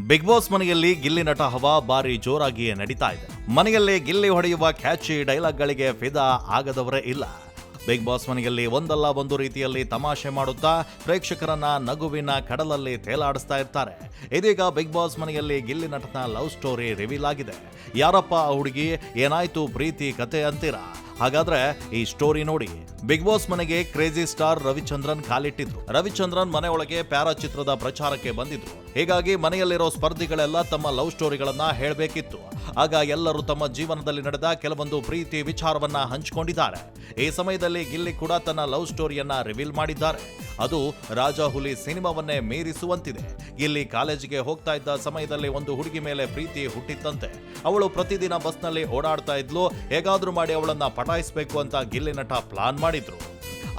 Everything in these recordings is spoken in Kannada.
ಬಿಗ್ ಬಾಸ್ ಮನೆಯಲ್ಲಿ ಗಿಲ್ಲಿ ನಟ ಹವಾ ಬಾರಿ ಜೋರಾಗಿಯೇ ನಡೀತಾ ಇದೆ. ಮನೆಯಲ್ಲಿ ಗಿಲ್ಲಿ ಹೊಡೆಯುವ ಕ್ಯಾಚಿ ಡೈಲಾಗ್ಗಳಿಗೆ ಫಿದಾ ಆಗದವರೇ ಇಲ್ಲ. ಬಿಗ್ ಬಾಸ್ ಮನೆಯಲ್ಲಿ ಒಂದಲ್ಲ ಒಂದು ರೀತಿಯಲ್ಲಿ ತಮಾಷೆ ಮಾಡುತ್ತಾ ಪ್ರೇಕ್ಷಕರನ್ನ ನಗುವಿನ ಕಡಲಲ್ಲಿ ತೇಲಾಡಿಸ್ತಾ ಇರ್ತಾರೆ. ಇದೀಗ ಬಿಗ್ ಬಾಸ್ ಮನೆಯಲ್ಲಿ ಗಿಲ್ಲಿ ನಟನ ಲವ್ ಸ್ಟೋರಿ ರಿವೀಲ್ ಆಗಿದೆ. ಯಾರಪ್ಪ ಆ ಹುಡುಗಿ, ಏನಾಯ್ತು ಪ್ರೀತಿ ಕತೆ ಅಂತೀರಾ? ಹಾಗಾದ್ರೆ ಈ ಸ್ಟೋರಿ ನೋಡಿ. ಬಿಗ್ ಬಾಸ್ ಮನೆಗೆ ಕ್ರೇಜಿ ಸ್ಟಾರ್ ರವಿಚಂದ್ರನ್ ಕಾಲಿಟ್ಟಿದ್ರು. ರವಿಚಂದ್ರನ್ ಮನೆ ಒಳಗೆ ಪ್ಯಾರಾ ಚಿತ್ರದ ಪ್ರಚಾರಕ್ಕೆ ಬಂದಿದ್ರು. ಹೀಗಾಗಿ ಮನೆಯಲ್ಲಿರೋ ಸ್ಪರ್ಧಿಗಳೆಲ್ಲ ತಮ್ಮ ಲವ್ ಸ್ಟೋರಿಗಳನ್ನ ಹೇಳಬೇಕಿತ್ತು. ಆಗ ಎಲ್ಲರೂ ತಮ್ಮ ಜೀವನದಲ್ಲಿ ನಡೆದ ಕೆಲವೊಂದು ಪ್ರೀತಿ ವಿಚಾರವನ್ನ ಹಂಚಿಕೊಂಡಿದ್ದಾರೆ. ಈ ಸಮಯದಲ್ಲಿ ಗಿಲ್ಲಿ ಕೂಡ ತನ್ನ ಲವ್ ಸ್ಟೋರಿಯನ್ನ ರಿವೀಲ್ ಮಾಡಿದ್ದಾರೆ. ಅದು ರಾಜ ಹುಲಿ ಸಿನಿಮಾವನ್ನೇ ಮೀರಿಸುವಂತಿದೆ. ಗಿಲ್ಲಿ ಕಾಲೇಜಿಗೆ ಹೋಗ್ತಾ ಇದ್ದ ಸಮಯದಲ್ಲಿ ಒಂದು ಹುಡುಗಿ ಮೇಲೆ ಪ್ರೀತಿ ಹುಟ್ಟಿತ್ತಂತೆ. ಅವಳು ಪ್ರತಿದಿನ ಬಸ್ನಲ್ಲಿ ಓಡಾಡ್ತಾ ಇದ್ಲು. ಹೇಗಾದ್ರೂ ಮಾಡಿ ಅವಳನ್ನ ಪಟಾಯಿಸಬೇಕು ಅಂತ ಗಿಲ್ಲಿ ನಟ ಪ್ಲಾನ್ ಮಾಡಿದ್ರು.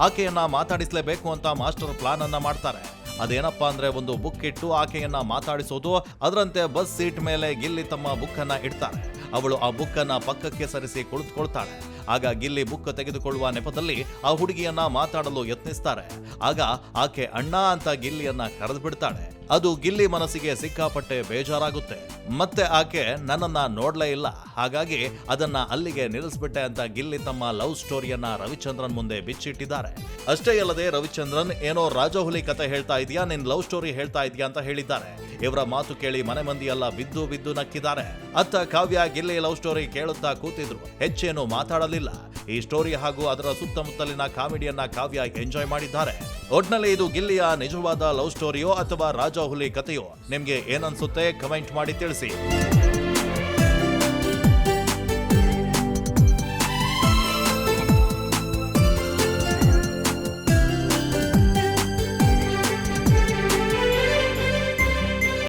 ಆಕೆಯನ್ನ ಮಾತಾಡಿಸಲೇಬೇಕು ಅಂತ ಮಾಸ್ಟರ್ ಪ್ಲಾನ್ ಅನ್ನ ಮಾಡ್ತಾರೆ. ಅದೇನಪ್ಪಾ ಅಂದ್ರೆ ಒಂದು ಬುಕ್ ಇಟ್ಟು ಆಕೆಯನ್ನ ಮಾತಾಡಿಸೋದು. ಅದರಂತೆ ಬಸ್ ಸೀಟ್ ಮೇಲೆ ಗಿಲ್ಲಿ ತಮ್ಮ ಬುಕ್ ಅನ್ನ ಇಡ್ತಾರೆ. ಅವಳು ಆ ಬುಕ್ ಅನ್ನ ಪಕ್ಕಕ್ಕೆ ಸರಿಸಿ ಕುಳಿತುಕೊಳ್ತಾಳೆ. ಆಗ ಗಿಲ್ಲಿ ಬುಕ್ ತೆಗೆದುಕೊಳ್ಳುವ ನೆಪದಲ್ಲಿ ಆ ಹುಡುಗಿಯನ್ನ ಮಾತಾಡಲು ಯತ್ನಿಸ್ತಾರೆ. ಆಗ ಆಕೆ ಅಣ್ಣ ಅಂತ ಗಿಲ್ಲಿಯನ್ನ ಕರೆದು ಬಿಡ್ತಾಳೆ. ಅದು ಗಿಲ್ಲಿ ಮನಸ್ಸಿಗೆ ಸಿಕ್ಕಾಪಟ್ಟೆ ಬೇಜಾರಾಗುತ್ತೆ. ಮತ್ತೆ ಆಕೆ ನನ್ನನ್ನ ನೋಡ್ಲೇ ಇಲ್ಲ, ಹಾಗಾಗಿ ಅದನ್ನ ಅಲ್ಲಿಗೆ ನಿಲ್ಲಿಸ್ಬಿಟ್ಟೆ ಅಂತ ಗಿಲ್ಲಿ ತಮ್ಮ ಲವ್ ಸ್ಟೋರಿಯನ್ನ ರವಿಚಂದ್ರನ್ ಮುಂದೆ ಬಿಚ್ಚಿಟ್ಟಿದ್ದಾರೆ. ಅಷ್ಟೇ ಅಲ್ಲದೆ ರವಿಚಂದ್ರನ್ ಏನೋ ರಾಜಹುಲಿ ಕತೆ ಹೇಳ್ತಾ ಇದೆಯಾ, ನಿನ್ ಲವ್ ಸ್ಟೋರಿ ಹೇಳ್ತಾ ಇದೆಯಾ ಅಂತ ಹೇಳಿದ್ದಾರೆ. ಇವರ ಮಾತು ಕೇಳಿ ಮನೆ ಮಂದಿ ಎಲ್ಲ ಬಿದ್ದು ಬಿದ್ದು ನಕ್ಕಿದ್ದಾರೆ. ಅತ್ತ ಕಾವ್ಯ ಗಿಲ್ಲಿ ಲವ್ ಸ್ಟೋರಿ ಕೇಳುತ್ತಾ ಕೂತಿದ್ರು. ಹೆಚ್ಚೇನು ಮಾತಾಡಲಿಲ್ಲ. ಈ ಸ್ಟೋರಿ ಹಾಗೂ ಅದರ ಸುತ್ತಮುತ್ತಲಿನ ಕಾಮಿಡಿಯನ್ನ ಕಾವ್ಯ ಎಂಜಾಯ್ ಮಾಡಿದ್ದಾರೆ. ಒಟ್ನಲ್ಲಿ ಇದು ಗಿಲ್ಲಿಯ ನಿಜವಾದ ಲವ್ ಸ್ಟೋರಿಯೋ ಅಥವಾ ರಾಜಹುಲಿ ಕಥೆಯೋ? ನಿಮ್ಗೆ ಏನನ್ಸುತ್ತೆ? ಕಮೆಂಟ್ ಮಾಡಿ ತಿಳಿಸಿ.